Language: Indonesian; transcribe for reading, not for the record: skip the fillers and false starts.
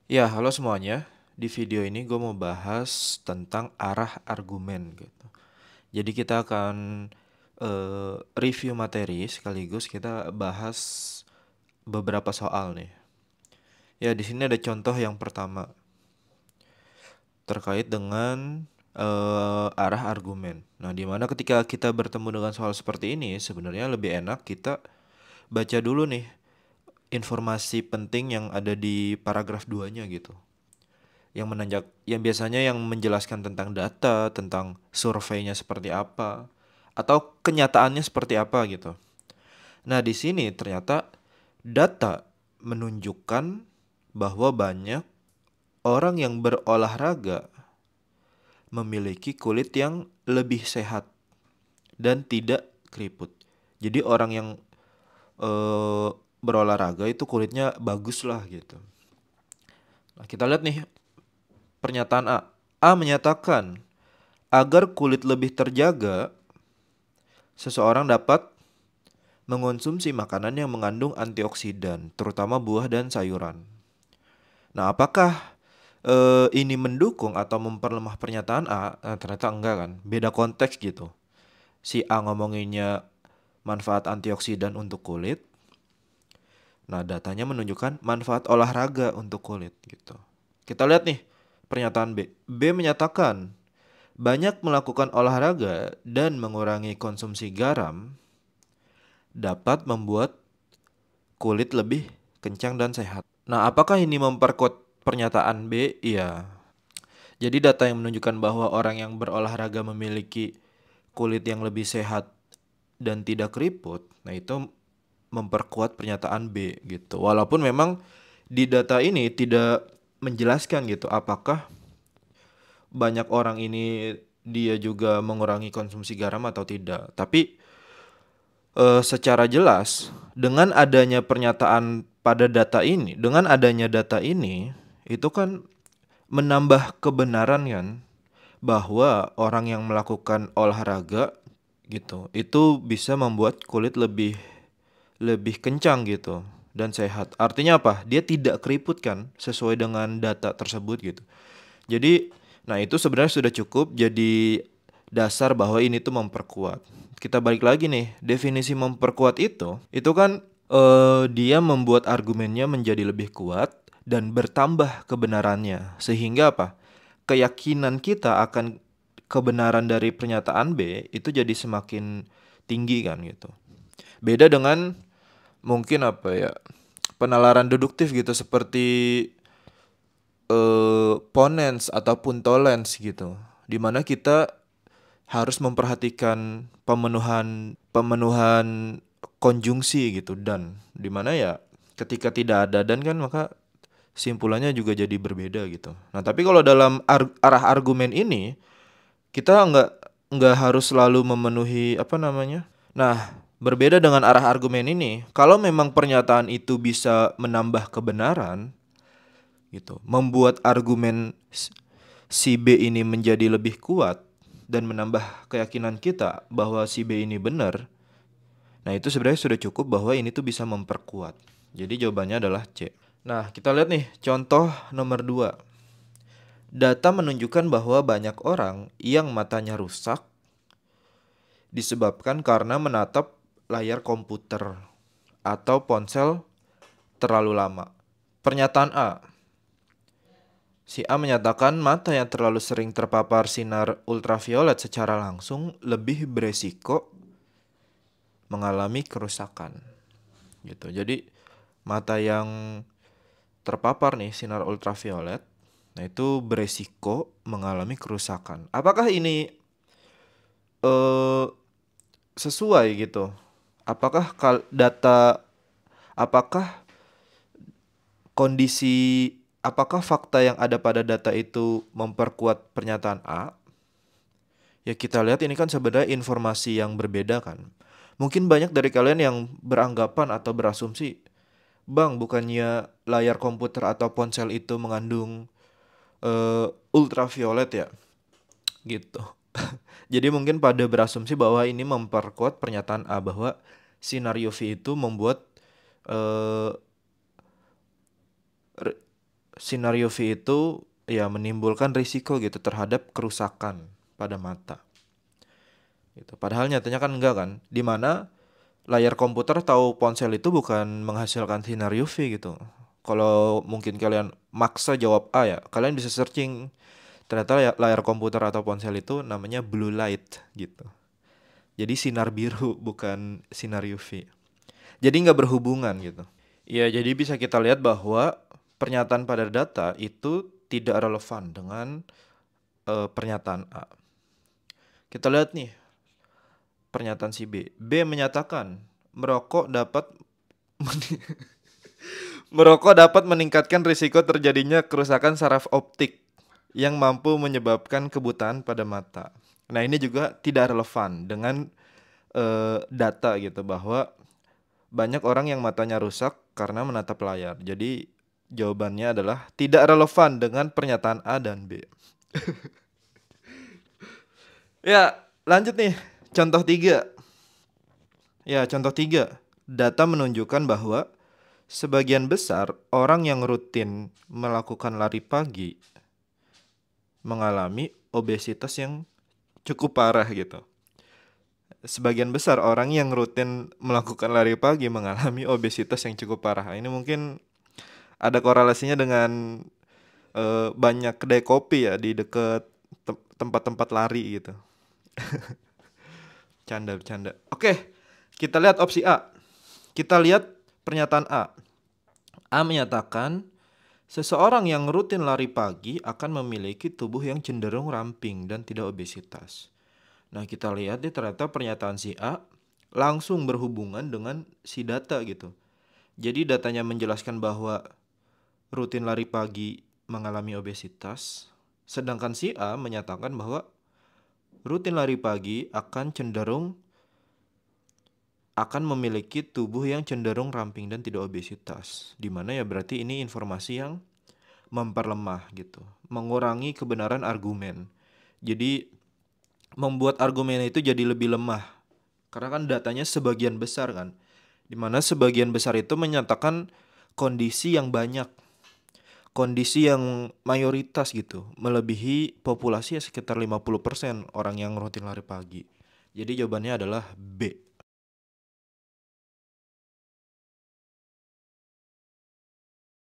Ya, halo semuanya. Di video ini gue mau bahas tentang arah argumen gitu. Jadi kita akan review materi sekaligus kita bahas beberapa soal nih. Ya, di sini ada contoh yang pertama terkait dengan arah argumen. Nah, di mana ketika kita bertemu dengan soal seperti ini, sebenarnya lebih enak kita baca dulu nih informasi penting yang ada di paragraf 2-nya gitu. Yang biasanya yang menjelaskan tentang data, tentang surveinya seperti apa, atau kenyataannya seperti apa gitu. Nah, di sini ternyata data menunjukkan bahwa banyak orang yang berolahraga memiliki kulit yang lebih sehat dan tidak keriput. Jadi orang yang eh, berolahraga itu kulitnya bagus lah gitu. Nah, kita lihat nih pernyataan A. A menyatakan agar kulit lebih terjaga, seseorang dapat mengonsumsi makanan yang mengandung antioksidan, terutama buah dan sayuran. Nah, apakah ini mendukung atau memperlemah pernyataan A? Nah, ternyata enggak kan, beda konteks gitu. Si A ngomonginnya manfaat antioksidan untuk kulit, nah datanya menunjukkan manfaat olahraga untuk kulit gitu. Kita lihat nih pernyataan B. B menyatakan banyak melakukan olahraga dan mengurangi konsumsi garam dapat membuat kulit lebih kencang dan sehat. Nah, apakah ini memperkuat pernyataan B? Iya. Jadi data yang menunjukkan bahwa orang yang berolahraga memiliki kulit yang lebih sehat dan tidak keriput, nah itu memperkuat pernyataan B gitu. Walaupun memang di data ini tidak menjelaskan gitu apakah banyak orang ini dia juga mengurangi konsumsi garam atau tidak. Tapi secara jelas dengan adanya pernyataan pada data ini, dengan adanya data ini, itu kan menambah kebenaran kan bahwa orang yang melakukan olahraga gitu, itu bisa membuat kulit lebih lebih kencang gitu dan sehat. Artinya apa? Dia tidak keriput kan sesuai dengan data tersebut gitu. Jadi, nah itu sebenarnya sudah cukup jadi dasar bahwa ini tuh memperkuat. Kita balik lagi nih, definisi memperkuat itu kan dia membuat argumennya menjadi lebih kuat dan bertambah kebenarannya. Sehingga apa? Keyakinan kita akan kebenaran dari pernyataan B itu jadi semakin tinggi kan gitu. Beda dengan mungkin apa ya? Penalaran deduktif gitu seperti ponens ataupun tollens gitu, dimana kita harus memperhatikan pemenuhan pemenuhan konjungsi gitu dan dimana ya ketika tidak ada dan kan maka simpulannya juga jadi berbeda gitu. Nah tapi kalau dalam arah argumen ini kita nggak harus selalu memenuhi apa namanya. Nah berbeda dengan arah argumen ini, kalau memang pernyataan itu bisa menambah kebenaran gitu, membuat argumen si B ini menjadi lebih kuat dan menambah keyakinan kita bahwa si B ini benar. Nah, itu sebenarnya sudah cukup bahwa ini tuh bisa memperkuat. Jadi jawabannya adalah C. Nah, kita lihat nih contoh nomor 2. Data menunjukkan bahwa banyak orang yang matanya rusak disebabkan karena menatap layar komputer atau ponsel terlalu lama. Pernyataan A. Si A menyatakan mata yang terlalu sering terpapar sinar ultraviolet secara langsung lebih beresiko mengalami kerusakan. Gitu. Jadi mata yang terpapar nih sinar ultraviolet, nah itu beresiko mengalami kerusakan. Apakah ini eh, sesuai gitu? Apakah data, apakah kondisi, apakah fakta yang ada pada data itu memperkuat pernyataan A? Ya kita lihat ini kan sebenarnya informasi yang berbeda kan. Mungkin banyak dari kalian yang beranggapan atau berasumsi, Bang, bukannya layar komputer atau ponsel itu mengandung ultraviolet ya? Gitu. Jadi mungkin pada berasumsi bahwa ini memperkuat pernyataan A bahwa sinar UV itu membuat eh, sinar UV itu ya menimbulkan risiko gitu terhadap kerusakan pada mata. Gitu. Padahal nyatanya kan enggak kan, dimana layar komputer atau ponsel itu bukan menghasilkan sinar UV gitu. Kalau mungkin kalian maksa jawab A ya, kalian bisa searching ternyata layar komputer atau ponsel itu namanya blue light gitu. Jadi sinar biru bukan sinar UV. Jadi nggak berhubungan gitu. Ya jadi bisa kita lihat bahwa pernyataan pada data itu tidak relevan dengan pernyataan A. Kita lihat nih pernyataan si B. B menyatakan merokok dapat merokok dapat meningkatkan risiko terjadinya kerusakan saraf optik yang mampu menyebabkan kebutaan pada mata. Nah, ini juga tidak relevan dengan data gitu bahwa banyak orang yang matanya rusak karena menatap layar. Jadi jawabannya adalah tidak relevan dengan pernyataan A dan B. Ya, lanjut nih. Contoh 3. Ya, contoh 3. Data menunjukkan bahwa sebagian besar orang yang rutin melakukan lari pagi mengalami obesitas yang cukup parah gitu. Sebagian besar orang yang rutin melakukan lari pagi mengalami obesitas yang cukup parah. Ini mungkin ada korelasinya dengan banyak kedai kopi ya di dekat tempat-tempat lari gitu. Bercanda. Oke, kita lihat opsi A. Kita lihat pernyataan A. A menyatakan seseorang yang rutin lari pagi akan memiliki tubuh yang cenderung ramping dan tidak obesitas. Nah, kita lihat nih ternyata pernyataan si A langsung berhubungan dengan si data gitu. Jadi datanya menjelaskan bahwa rutin lari pagi mengalami obesitas, sedangkan si A menyatakan bahwa rutin lari pagi akan memiliki tubuh yang cenderung ramping dan tidak obesitas. Dimana ya berarti ini informasi yang memperlemah gitu, mengurangi kebenaran argumen. Jadi membuat argumen itu jadi lebih lemah. Karena kan datanya sebagian besar kan. Dimana sebagian besar itu menyatakan kondisi yang banyak. Kondisi yang mayoritas gitu. Melebihi populasi ya sekitar 50% orang yang rutin lari pagi. Jadi jawabannya adalah B.